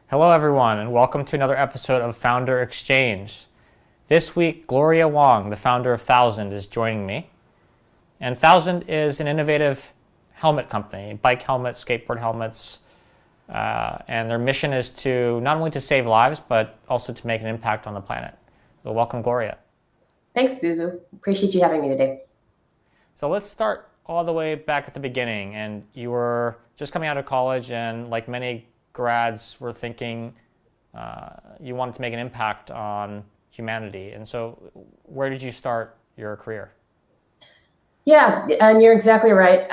Hello, everyone, and welcome to another episode of Founder Exchange. This week, Gloria Hwang, the founder of Thousand, is joining me. And Thousand is an innovative helmet company, bike helmets, skateboard helmets, and their mission is to not only to save lives, but also to make an impact on the planet. So welcome, Gloria. Thanks, Vibhu. Appreciate you having me today. So let's start all the way back at the beginning. And you were just coming out of college, and like many grads were thinking you wanted to make an impact on humanity. And so where did you start your career? Yeah, and you're exactly right.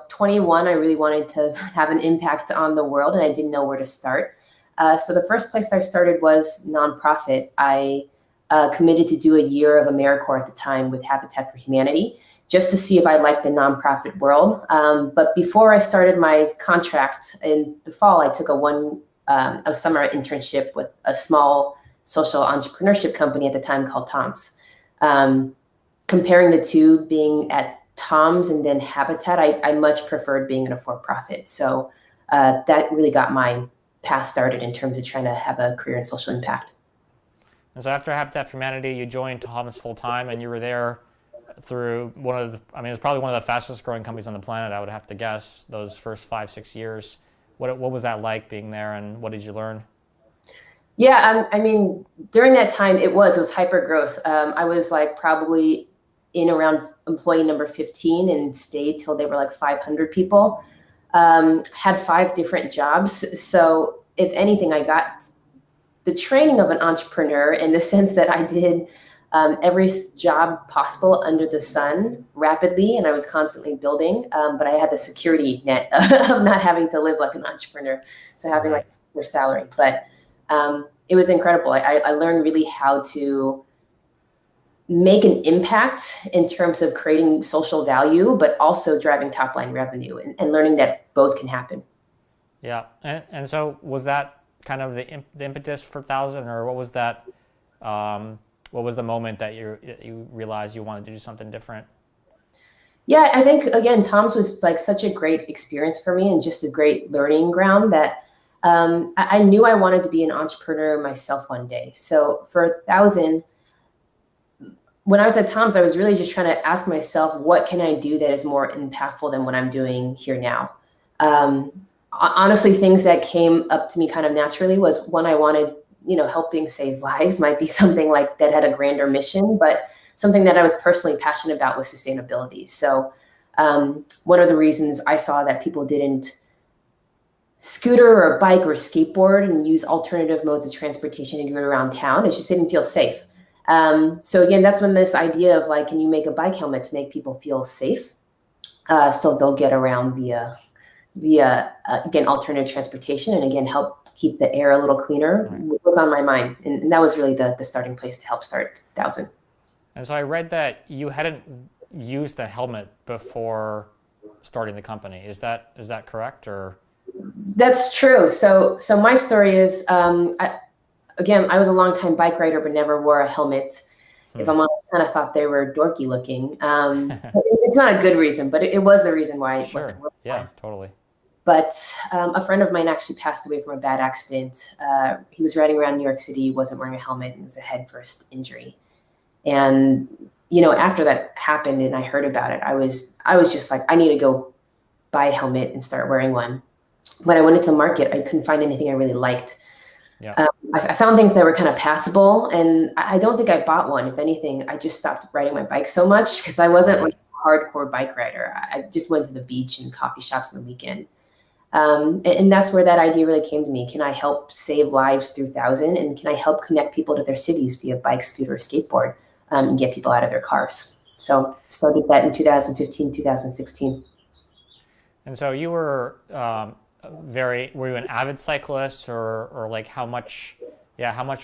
21, I really wanted to have an impact on the world, and I didn't know where to start. So the first place I started was nonprofit. I committed to do a year of AmeriCorps at the time with Habitat for Humanity, just to see if I liked the nonprofit world. But before I started my contract in the fall, I took a summer internship with a small social entrepreneurship company at the time called Tom's. Comparing the two, being at Tom's and then Habitat, I much preferred being in a for-profit. So that really got my path started in terms of trying to have a career in social impact. And so after Habitat for Humanity, you joined Tom's full time, and you were there through it's probably one of the fastest growing companies on the planet, I would have to guess, those first 5-6 years. What was that like being there, and what did you learn? Yeah, during that time, it was hyper growth. I was like probably in around employee number 15 and stayed till they were like 500 people. Had 5 different jobs. So if anything, I got the training of an entrepreneur in the sense that I did every job possible under the sun rapidly, and I was constantly building, but I had the security net of not having to live like an entrepreneur, so having like their salary. But it was incredible. I learned really how to make an impact in terms of creating social value, but also driving top line revenue, and learning that both can happen. Yeah, and so was that kind of the impetus for Thousand, or what was that? What was the moment that you realized you wanted to do something different? Yeah, I think, again, Tom's was like such a great experience for me and just a great learning ground that I knew I wanted to be an entrepreneur myself one day. So for Thousand, when I was at Tom's, I was really just trying to ask myself, what can I do that is more impactful than what I'm doing here now? Honestly, things that came up to me kind of naturally was one, I wanted, helping save lives might be something like that had a grander mission, but something that I was personally passionate about was sustainability. So one of the reasons I saw that people didn't scooter or bike or skateboard and use alternative modes of transportation to get around town, it just didn't feel safe. So again, that's when this idea of like, can you make a bike helmet to make people feel safe? So they'll get around via again, alternative transportation, and again, help keep the air a little cleaner, was on my mind. And that was really the starting place to help start Thousand. And so I read that you hadn't used a helmet before starting the company. Is that correct, or? That's true. So my story is, I was a longtime bike rider, but never wore a helmet. If I'm honest, I kind of thought they were dorky looking. It's not a good reason, but it was the reason why it wasn't worth it. Yeah, totally. But a friend of mine actually passed away from a bad accident. He was riding around New York City, wasn't wearing a helmet, and it was a head first injury. And, after that happened and I heard about it, I was just like, I need to go buy a helmet and start wearing one. When I went into the market, I couldn't find anything I really liked. Yeah. I found things that were kind of passable, and I don't think I bought one. If anything, I just stopped riding my bike so much because I wasn't like a hardcore bike rider. I just went to the beach and coffee shops on the weekend. And that's where that idea really came to me. Can I help save lives through Thousand? And can I help connect people to their cities via bike, scooter, or skateboard, and get people out of their cars? So started that in 2015, 2016. And so you were were you an avid cyclist, or like how much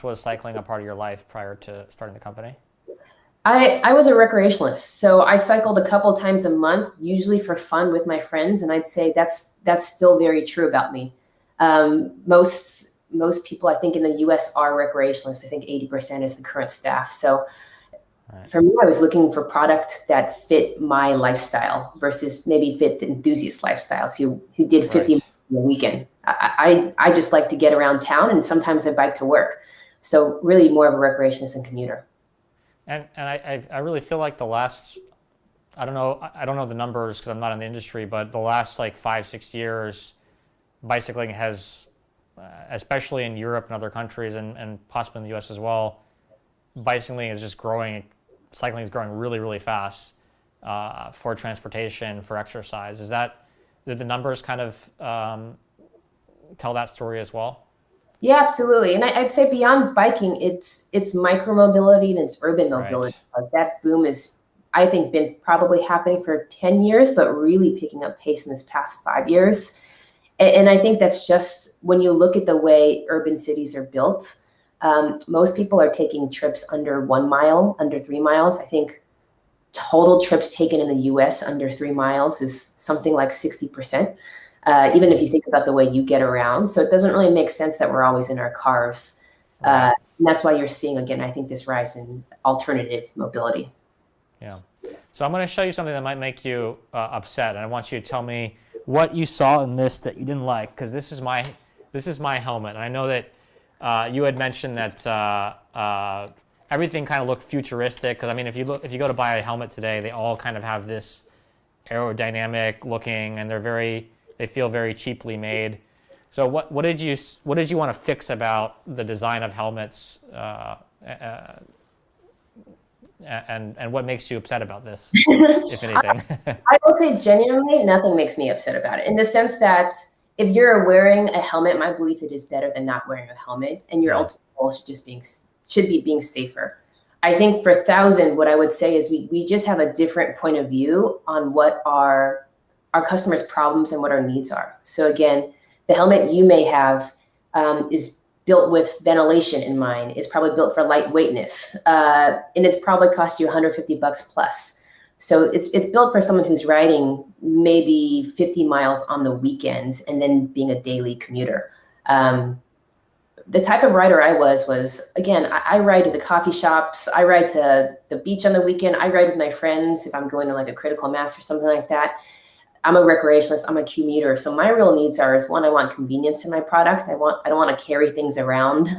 was cycling a part of your life prior to starting the company? I was a recreationalist, so I cycled a couple times a month, usually for fun with my friends, and I'd say that's still very true about me. Most people, I think, in the U.S. are recreationalists. I think 80% is the current staff. So for me, I was looking for product that fit my lifestyle versus maybe fit the enthusiast lifestyles who did 50 the weekend. I just like to get around town, and sometimes I bike to work. So really more of a recreationist and commuter. And I really feel like the last, I don't know the numbers because I'm not in the industry, but the last like 5-6 years, bicycling has, especially in Europe and other countries, and possibly in the US as well, bicycling is just growing. Cycling is growing really, really fast for transportation, for exercise. Did the numbers kind of tell that story as well? Yeah, absolutely. And I'd say beyond biking, it's micromobility and it's urban Right. mobility. Like that boom is, I think, been probably happening for 10 years, but really picking up pace in this past 5 years. And I think that's just when you look at the way urban cities are built, most people are taking trips under 1 mile, under 3 miles. I think total trips taken in the US under 3 miles is something like 60%. Even if you think about the way you get around. So it doesn't really make sense that we're always in our cars. Right. And that's why you're seeing, again, I think this rise in alternative mobility. Yeah. So I'm going to show you something that might make you upset, and I want you to tell me what you saw in this that you didn't like, because this is my helmet, and I know that you had mentioned that everything kind of looked futuristic. Because I mean, if you go to buy a helmet today, they all kind of have this aerodynamic looking, and they feel very cheaply made. So what did you want to fix about the design of helmets, and what makes you upset about this, if anything? I will say genuinely, nothing makes me upset about it in the sense that if you're wearing a helmet, my belief it is better than not wearing a helmet, and your Yeah. ultimate goal should be being safer. I think for 1,000, what I would say is we just have a different point of view on what our customers' problems and what our needs are. So again, the helmet you may have is built with ventilation in mind. It's probably built for lightweightness, and it's probably cost you $150 plus. So it's built for someone who's riding maybe 50 miles on the weekends and then being a daily commuter. The type of rider I was again, I ride to the coffee shops, I ride to the beach on the weekend, I ride with my friends if I'm going to like a critical mass or something like that. I'm a recreationist, I'm a commuter. So my real needs is one, I want convenience in my product. I don't want to carry things around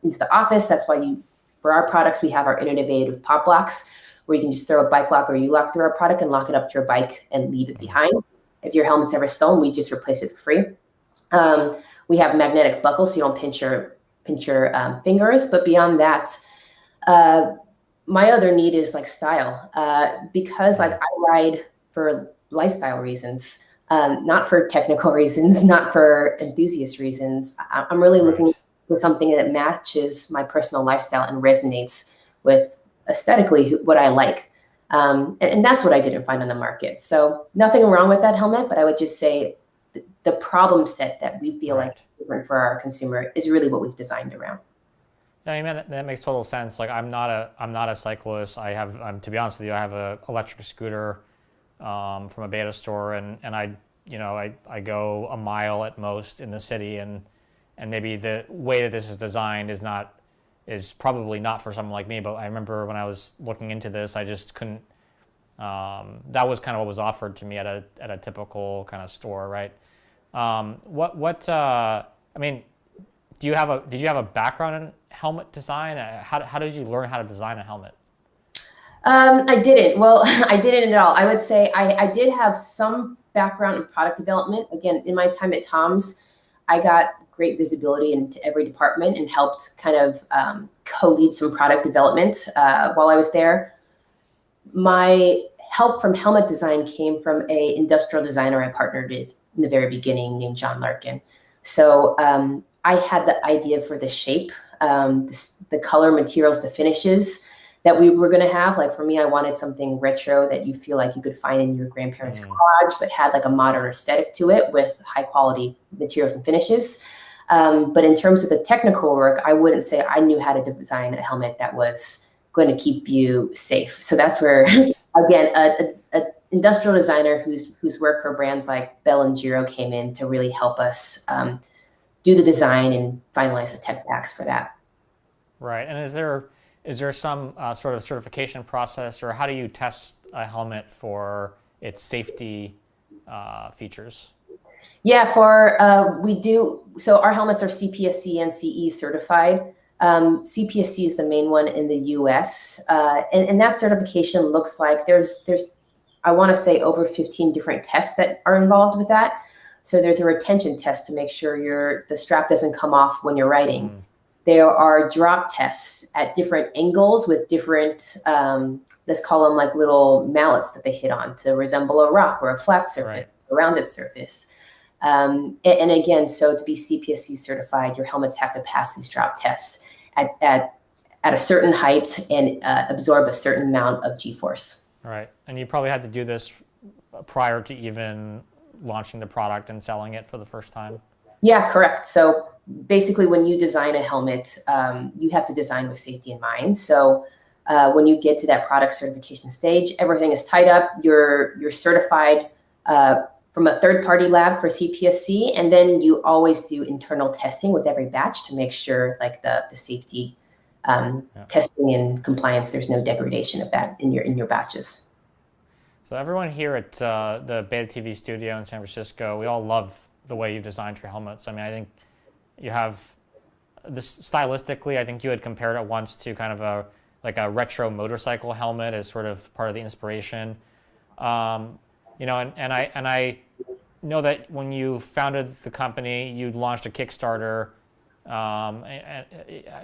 into the office. That's why for our products, we have our innovative pop locks where you can just throw a bike lock or U-lock through our product and lock it up to your bike and leave it behind. If your helmet's ever stolen, we just replace it for free. We have magnetic buckles so you don't pinch your fingers. But beyond that, my other need is like style because like I ride for lifestyle reasons, not for technical reasons, not for enthusiast reasons. I'm really looking for something that matches my personal lifestyle and resonates with aesthetically what I like. And that's what I didn't find on the market. So nothing wrong with that helmet, but I would just say the problem set that we feel like is different for our consumer is really what we've designed around. Yeah, I mean, that makes total sense. Like I'm not a cyclist. To be honest with you, I have an electric scooter from a beta store, and I go a mile at most in the city, and maybe the way that this is designed is probably not for someone like me. But I remember when I was looking into this, I just couldn't. That was kind of what was offered to me at a typical kind of store, right? I mean, did you have a background in helmet design? How did you learn how to design a helmet? I didn't. Well, I didn't at all. I would say I did have some background in product development. Again, in my time at Tom's, I got great visibility into every department and helped kind of co-lead some product development while I was there. My help from helmet design came from an industrial designer I partnered with in the very beginning named John Larkin. So I had the idea for the shape, the color, materials, the finishes that we were going to have. Like for me, I wanted something retro that you feel like you could find in your grandparents' garage, but had like a modern aesthetic to it with high quality materials and finishes. But in terms of the technical work, I wouldn't say I knew how to design a helmet that was going to keep you safe. So that's where, again, a industrial designer who's worked for brands like Bell and Giro came in to really help us do the design and finalize the tech packs for that. Right. And is there some sort of certification process, or how do you test a helmet for its safety features? Yeah, we do. So our helmets are CPSC and CE certified. CPSC is the main one in the US, and that certification looks like there's I want to say over 15 different tests that are involved with that. So there's a retention test to make sure the strap doesn't come off when you're riding. There are drop tests at different angles with different, let's call them like little mallets that they hit on to resemble a rock or a flat surface, a rounded surface. And again, so to be CPSC certified, your helmets have to pass these drop tests at a certain height and absorb a certain amount of G-force. Right. And you probably had to do this prior to even launching the product and selling it for the first time. Yeah, correct. So basically when you design a helmet, you have to design with safety in mind. So when you get to that product certification stage, everything is tied up. You're certified from a third-party lab for CPSC, and then you always do internal testing with every batch to make sure like the safety testing and compliance, there's no degradation of that in your batches. So everyone here at the Beta TV studio in San Francisco, we all love the way you've designed your helmets. I mean, I think you have this stylistically, I think you had compared it once to kind of a retro motorcycle helmet as sort of part of the inspiration. You know, and I know that when you founded the company, you launched a Kickstarter.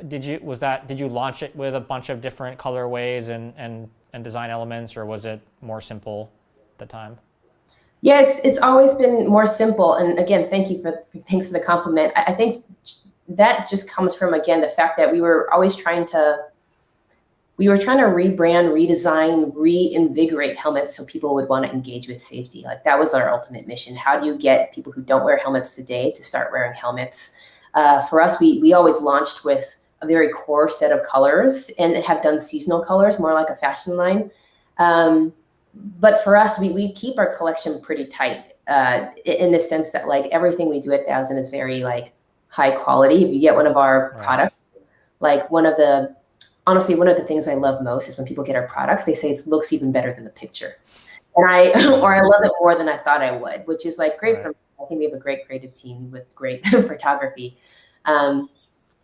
Did you launch it with a bunch of different colorways and design elements, or was it more simple at the time? Yeah, it's always been more simple. And again, thanks for the compliment. I think that just comes from, again, the fact that we were trying to rebrand, redesign, reinvigorate helmets so people would want to engage with safety. Like that was our ultimate mission. How do you get people who don't wear helmets today to start wearing helmets? For us, we always launched with a very core set of colors and have done seasonal colors, more like a fashion line. But for us, we keep our collection pretty tight in the sense that like everything we do at 1000 is very like high quality. If you get one of our products, like honestly, one of the things I love most is when people get our products, they say it looks even better than the picture. And I love it more than I thought I would, which is like great for me. I think we have a great creative team with great photography. And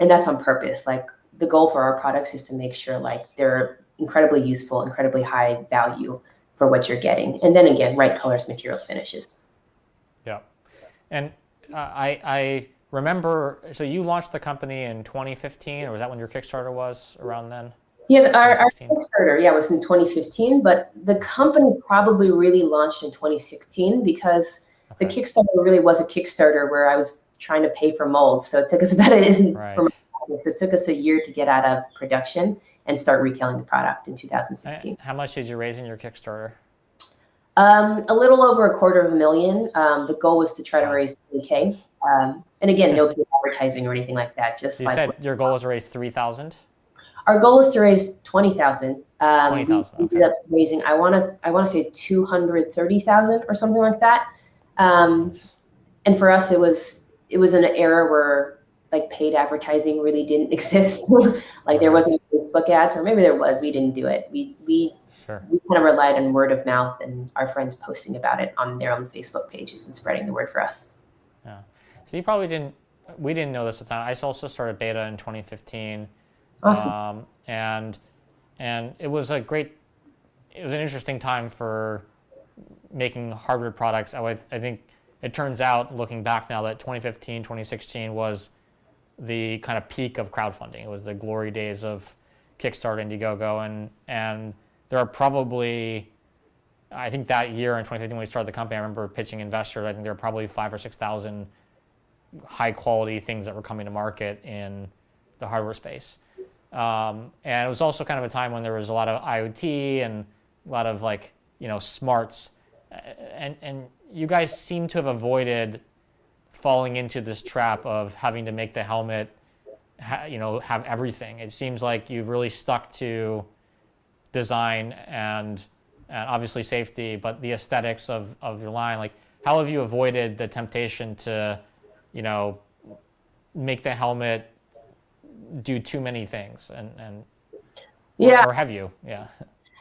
that's on purpose. Like the goal for our products is to make sure like they're incredibly useful, incredibly high value for what you're getting. And then again, right colors, materials, finishes. Yeah. And I remember, so you launched the company in 2015, or was that when your Kickstarter was around then? Yeah, our Kickstarter, was in 2015, but the company probably really launched in 2016 because the Kickstarter really was a Kickstarter where I was trying to pay for molds. So it took us so it took us a year to get out of production and start retailing the product in 2016. How much did you raise in your Kickstarter? A little over $250,000. The goal was to try to raise $20K. And again, no paid advertising or anything like that. Just you said your goal was to raise 3,000. Our goal is to raise 20,000. 20,000. We ended up raising, I want to say 230,000 or something like that. And for us, it was an era where like paid advertising really didn't exist. Like there wasn't Facebook ads, or maybe there was. We didn't do it. We kind of relied on word of mouth and our friends posting about it on their own Facebook pages and spreading the word for us. Yeah. So you probably didn't. We didn't know this at the time. I also started beta in 2015. Awesome. And it was an interesting time for making hardware products. I think it turns out, looking back now, that 2015, 2016 was the kind of peak of crowdfunding. It was the glory days of Kickstarter, Indiegogo, and there are probably, I think that year in 2015 when we started the company, I remember pitching investors, I think there were probably 5,000 or 6,000 high quality things that were coming to market in the hardware space. And it was also kind of a time when there was a lot of IoT and a lot of smarts. And you guys seem to have avoided falling into this trap of having to make the helmet, have everything. It seems like you've really stuck to design and obviously safety, but the aesthetics of your line. Like, how have you avoided the temptation to, make the helmet do too many things or have you? Yeah.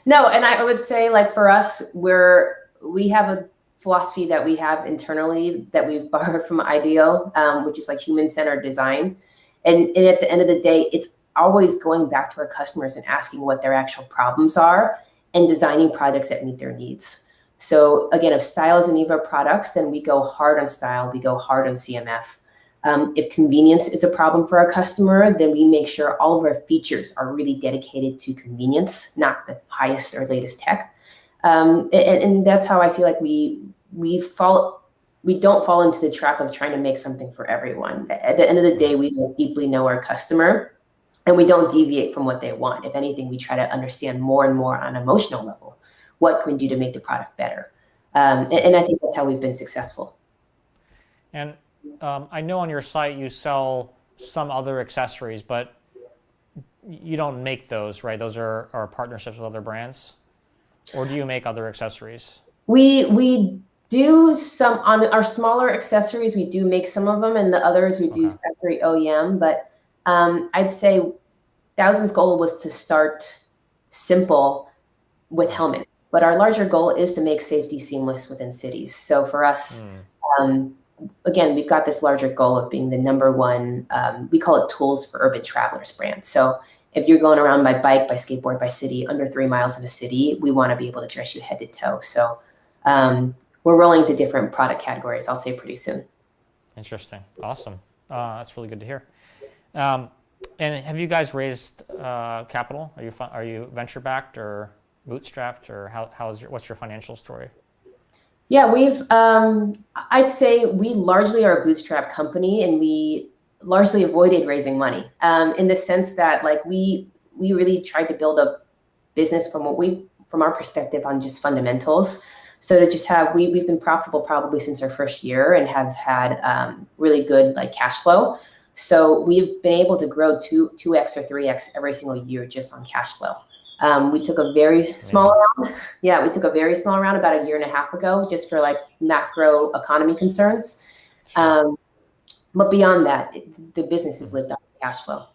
No, and I would say, like, for us, we have a philosophy that we have internally that we've borrowed from IDEO, which is like human-centered design. And at the end of the day, it's always going back to our customers and asking what their actual problems are and designing projects that meet their needs. So again, if style is a need of our products, then we go hard on style, we go hard on CMF. If convenience is a problem for our customer, then we make sure all of our features are really dedicated to convenience, not the highest or latest tech. And that's how I feel like we don't fall into the trap of trying to make something for everyone. At the end of the day, we deeply know our customer, and we don't deviate from what they want. If anything, we try to understand more and more on an emotional level, what can we do to make the product better? And I think that's how we've been successful. And I know on your site you sell some other accessories, but you don't make those, right? Those are partnerships with other brands? Or do you make other accessories? We do some on our smaller accessories. We do make some of them, and the others we do factory OEM. But I'd say Thousand's goal was to start simple with helmet, but our larger goal is to make safety seamless within cities. So for us, again, we've got this larger goal of being the number one. We call it tools for urban travelers brand. So if you're going around by bike, by skateboard, by city, under 3 miles in a city, we want to be able to dress you head to toe. So we're rolling to different product categories, I'll say pretty soon. Interesting. Awesome. That's really good to hear. And have you guys raised capital? Are you venture backed or bootstrapped, or what's your financial story? Yeah, I'd say we largely are a bootstrap company, and we largely avoided raising money in the sense that like we really tried to build a business from our perspective on just fundamentals. So to just we've been profitable probably since our first year and have had really good like cash flow. So we've been able to grow 2x or 3x every single year just on cash flow. We took a very small round. Yeah, we took a very small round about a year and a half ago, just for like macro economy concerns. But beyond that, the business has lived off cash flow.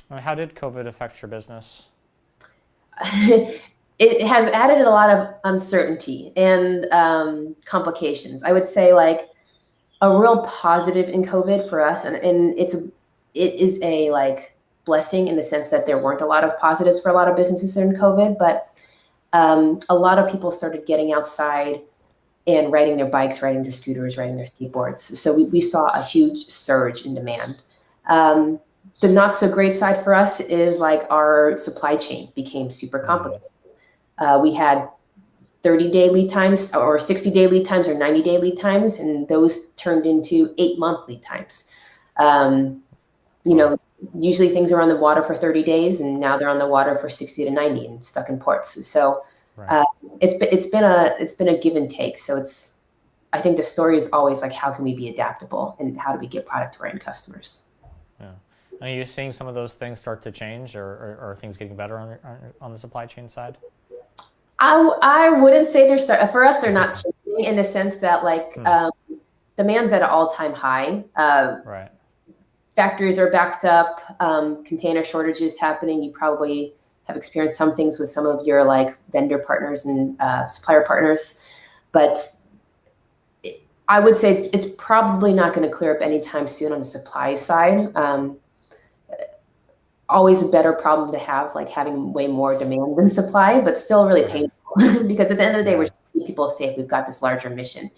How did COVID affect your business? It has added a lot of uncertainty and complications. I would say like a real positive in COVID for us, and it is a like blessing in the sense that there weren't a lot of positives for a lot of businesses in COVID, but a lot of people started getting outside and riding their bikes, riding their scooters, riding their skateboards. So we saw a huge surge in demand. The not so great side for us is like our supply chain became super complicated. We had 30-day lead times or 60-day lead times or 90-day lead times, and those turned into 8-month lead times. Usually things are on the water for 30 days, and now they're on the water for 60 to 90 and stuck in ports. So it's been a give and take. So I think the story is always like, how can we be adaptable and how do we get product to our end customers? Yeah. Are you seeing some of those things start to change, or are things getting better on the supply chain side? I wouldn't say for us, they're not changing in the sense that like demand's at an all-time high. Factories are backed up, container shortages happening. You probably have experienced some things with some of your like vendor partners and supplier partners, but I would say it's probably not going to clear up anytime soon on the supply side. Always a better problem to have, like having way more demand than supply, but still really painful because at the end of the day, we're trying to keep people safe. We've got this larger mission.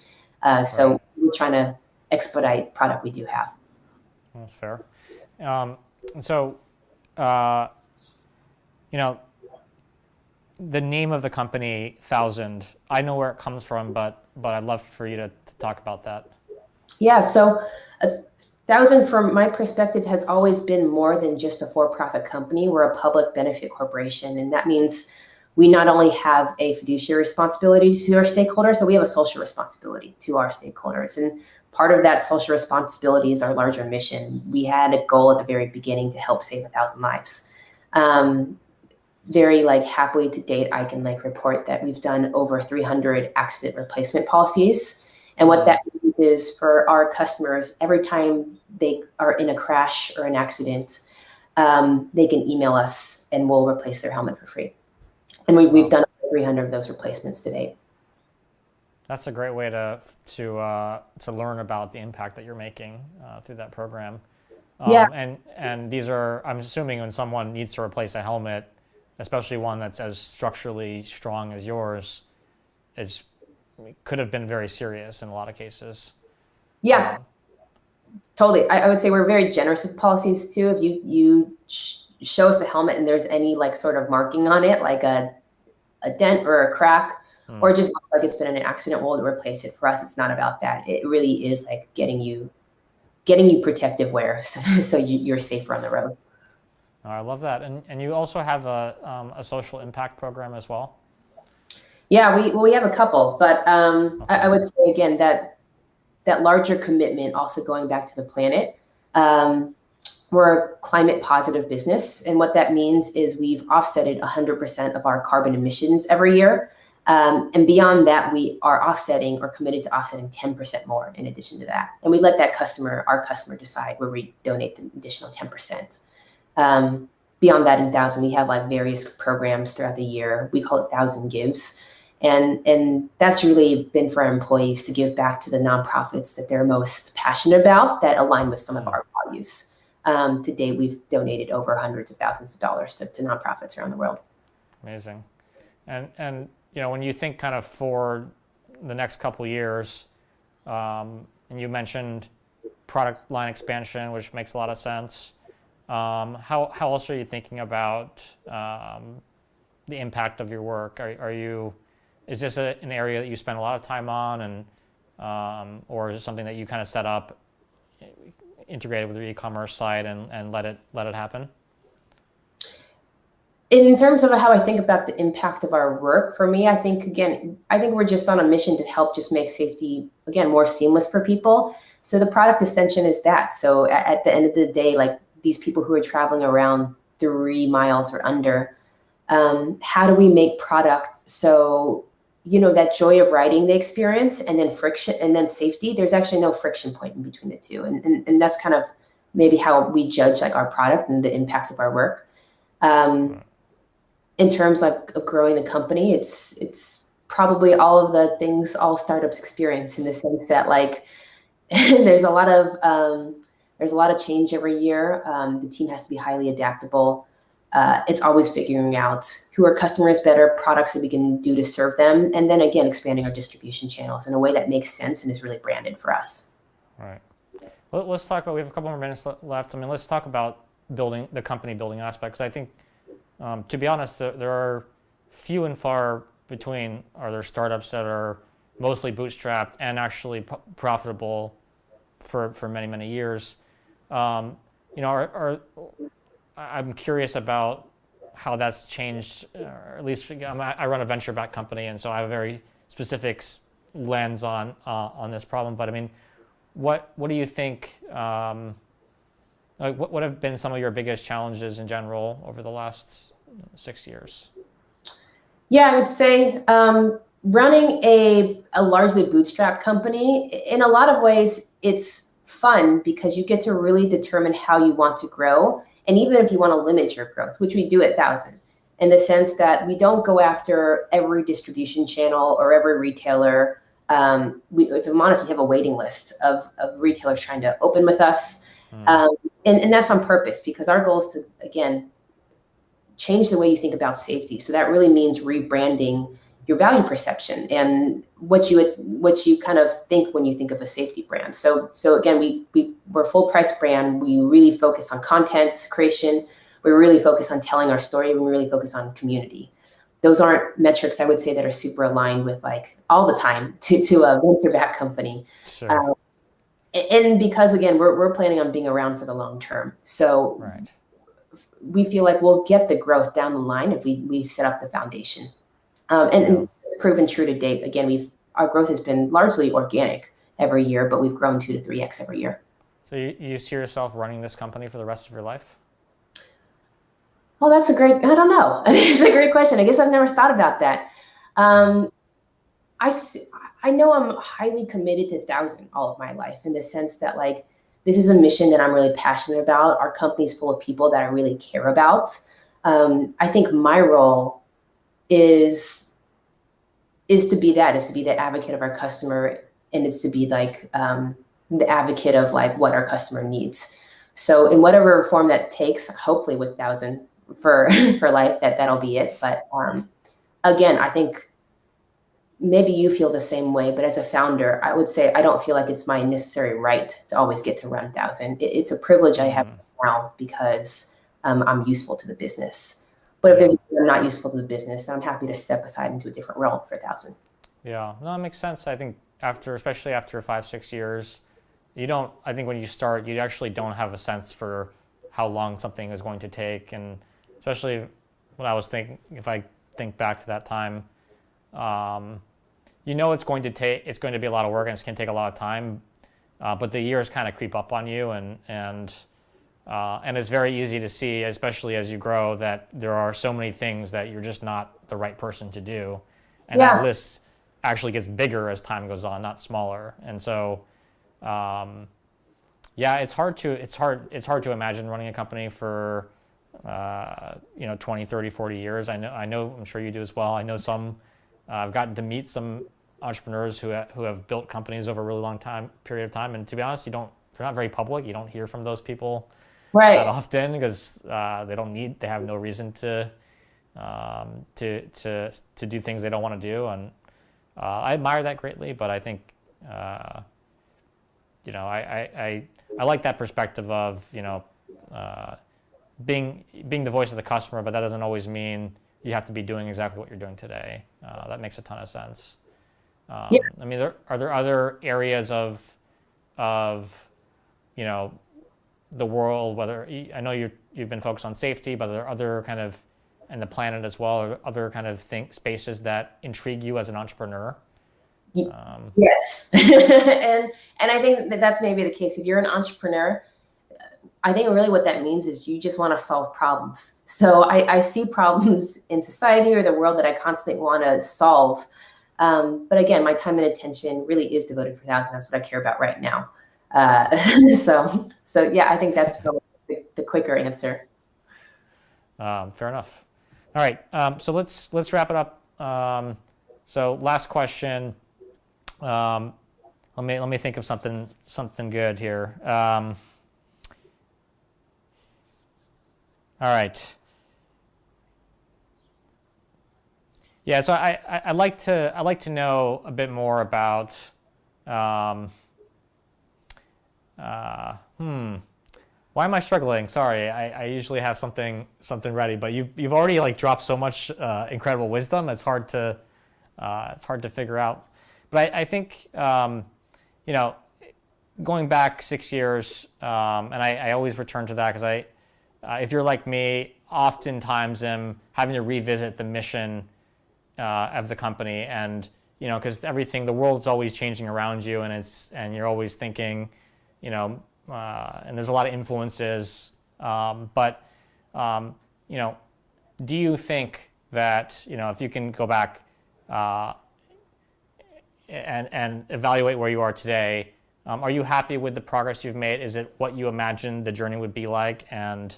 So we're trying to expedite product we do have. That's fair. And so, the name of the company, Thousand, I know where it comes from, but I'd love for you to talk about that. Yeah, so Thousand, from my perspective, has always been more than just a for-profit company. We're a public benefit corporation, and that means we not only have a fiduciary responsibility to our stakeholders, but we have a social responsibility to our stakeholders. And part of that social responsibility is our larger mission. We had a goal at the very beginning to help save 1,000 lives. Very like happily to date, I can like report that we've done over 300 accident replacement policies. And what that means is for our customers, every time they are in a crash or an accident, they can email us and we'll replace their helmet for free. And we've done 300 of those replacements to date. That's a great way to learn about the impact that you're making through that program. Yeah. And these are, I'm assuming, when someone needs to replace a helmet, especially one that's as structurally strong as yours, is could have been very serious in a lot of cases. Yeah, totally. I would say we're very generous with policies too. If you show us the helmet and there's any like sort of marking on it, like a dent or a crack, or it just looks like it's been in an accident, we'll replace it. For us, it's not about that. It really is like getting you protective wear so you're safer on the road. Oh, I love that. And you also have a social impact program as well? Yeah, we have a couple, but Okay. I would say again that larger commitment, also going back to the planet. We're a climate positive business, and what that means is we've offsetted 100% of our carbon emissions every year. And beyond that, we are offsetting or committed to offsetting 10% more in addition to that. And we let our customer decide where we donate the additional 10%. Beyond that, in Thousand, we have like various programs throughout the year. We call it Thousand Gives. And that's really been for our employees to give back to the nonprofits that they're most passionate about, that align with some of our values. To date, we've donated over hundreds of thousands of dollars to nonprofits around the world. Amazing. And when you think kind of for the next couple of years, and you mentioned product line expansion, which makes a lot of sense. How else are you thinking about the impact of your work? Is this an area that you spend a lot of time on, and or is it something that you kind of set up, integrated with your e-commerce site, and let it happen? In terms of how I think about the impact of our work, for me, I think we're just on a mission to help just make safety, again, more seamless for people. So the product extension is that. So at the end of the day, like these people who are traveling around 3 miles or under, how do we make product so, that joy of riding they experience, and then friction, and then safety, there's actually no friction point in between the two. And that's kind of maybe how we judge like our product and the impact of our work. In terms of growing the company, it's probably all of the things all startups experience, in the sense that like there's a lot of change every year. The team has to be highly adaptable. It's always figuring out who our customers, better products that we can do to serve them, and then again expanding our distribution channels in a way that makes sense and is really branded for us. All right. Well, let's talk about. We have a couple more minutes left. I mean, let's talk about building the company building aspects. I think, to be honest, there are few and far between. Are there startups that are mostly bootstrapped and actually profitable for many years? I'm curious about how that's changed, or at least I run a venture-backed company, and so I have a very specific lens on this problem. But I mean, what do you think? What have been some of your biggest challenges in general over the last 6 years? Yeah, I would say running a largely bootstrap company, in a lot of ways, it's fun because you get to really determine how you want to grow. And even if you want to limit your growth, which we do at Thousand, in the sense that we don't go after every distribution channel or every retailer. If I'm honest, we have a waiting list of retailers trying to open with us. And that's on purpose, because our goal is to, again, change the way you think about safety. So that really means rebranding your value perception and what you kind of think when you think of a safety brand. So again, we're a full price brand. We really focus on content creation. We really focus on telling our story. We really focus on community. Those aren't metrics, I would say, that are super aligned with like all the time to a venture-backed company. Sure. And because again, we're planning on being around for the long term. So right. We feel like we'll get the growth down the line if we set up the foundation. And proven true to date. Again, our growth has been largely organic every year, but we've grown 2 to 3x every year. So you see yourself running this company for the rest of your life? Well, I don't know. It's a great question. I guess I've never thought about that. I know I'm highly committed to Thousand all of my life, in the sense that like, this is a mission that I'm really passionate about. Our company's full of people that I really care about. I think my role is is to be that advocate of our customer, and it's to be like the advocate of like what our customer needs. So in whatever form that takes, hopefully with 1,000 for for life, that'll be it. But again, I think maybe you feel the same way, but as a founder, I would say I don't feel like it's my necessary right to always get to run 1,000. It's a privilege I have now because I'm useful to the business. But if there's I'm not useful to the business, then I'm happy to step aside into a different realm for 1,000. Yeah, no, that makes sense. I think especially after 5-6 years, I think when you start, you actually don't have a sense for how long something is going to take. And especially when I was thinking, if I think back to that time, it's going to be a lot of work and it's going to take a lot of time. But the years kind of creep up on you, and it's very easy to see, especially as you grow, that there are so many things that you're just not the right person to do. And that list actually gets bigger as time goes on, not smaller. And so, it's hard to imagine running a company for 20, 30, 40 years. I'm sure you do as well. I know I've gotten to meet some entrepreneurs who have built companies over a really long period of time. And to be honest, they're not very public. You don't hear from those people that often because they have no reason to do things they don't want to do. And I admire that greatly, but I think I like that perspective of being the voice of the customer, but that doesn't always mean you have to be doing exactly what you're doing today. That makes a ton of sense. I mean, are there other areas of the world, whether I know you've been focused on safety, but are there other kind of, and the planet as well, or other kind of spaces that intrigue you as an entrepreneur? Yes. and I think that's maybe the case. If you're an entrepreneur, I think really what that means is you just want to solve problems. So I see problems in society or the world that I constantly want to solve. But again, my time and attention really is devoted for 1,000. That's what I care about right now. So yeah, I think that's probably the quicker answer. Fair enough. All right. So let's wrap it up. So last question. Let me think of something good here. All right. Yeah, so I'd like to know a bit more about why am I struggling? Sorry, I usually have something ready, but you've already like dropped so much incredible wisdom. It's hard to figure out. But I think going back 6 years, and I always return to that because if you're like me, oftentimes am having to revisit the mission of the company, and because the world's always changing around you, and you're always thinking, and there's a lot of influences, but do you think that if you can go back and evaluate where you are today, are you happy with the progress you've made? Is it what you imagined the journey would be like? And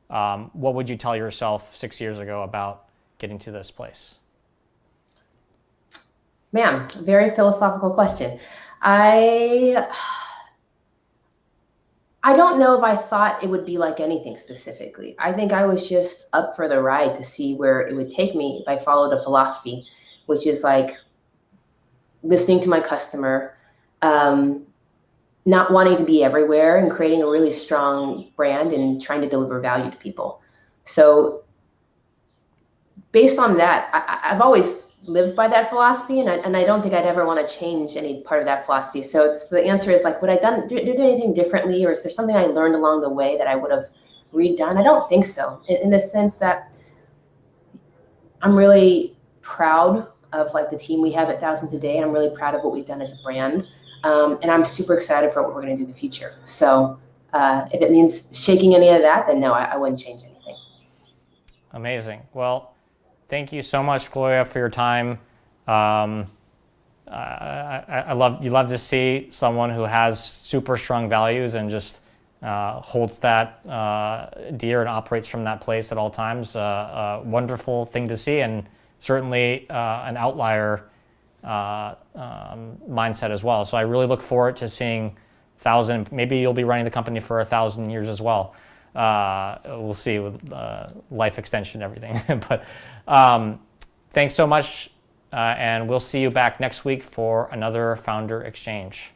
what would you tell yourself 6 years ago about getting to this place? Man, very philosophical question. I don't know if I thought it would be like anything specifically. I think I was just up for the ride to see where it would take me if I followed a philosophy, which is like listening to my customer, not wanting to be everywhere, and creating a really strong brand and trying to deliver value to people. So based on that, I've always lived by that philosophy, and I don't think I'd ever want to change any part of that philosophy. So the answer is like, would I do anything differently, or is there something I learned along the way that I would have redone? I don't think so, in the sense that I'm really proud of like the team we have at 1,000 today. I'm really proud of what we've done as a brand. And I'm super excited for what we're going to do in the future. So if it means shaking any of that, then no, I wouldn't change anything. Amazing. Well, thank you so much, Gloria, for your time. You love to see someone who has super strong values and just holds that dear and operates from that place at all times. A wonderful thing to see, and certainly an outlier mindset as well. So I really look forward to seeing 1,000. Maybe you'll be running the company for 1,000 years as well. We'll see with life extension and everything. But thanks so much, and we'll see you back next week for another Founder Exchange.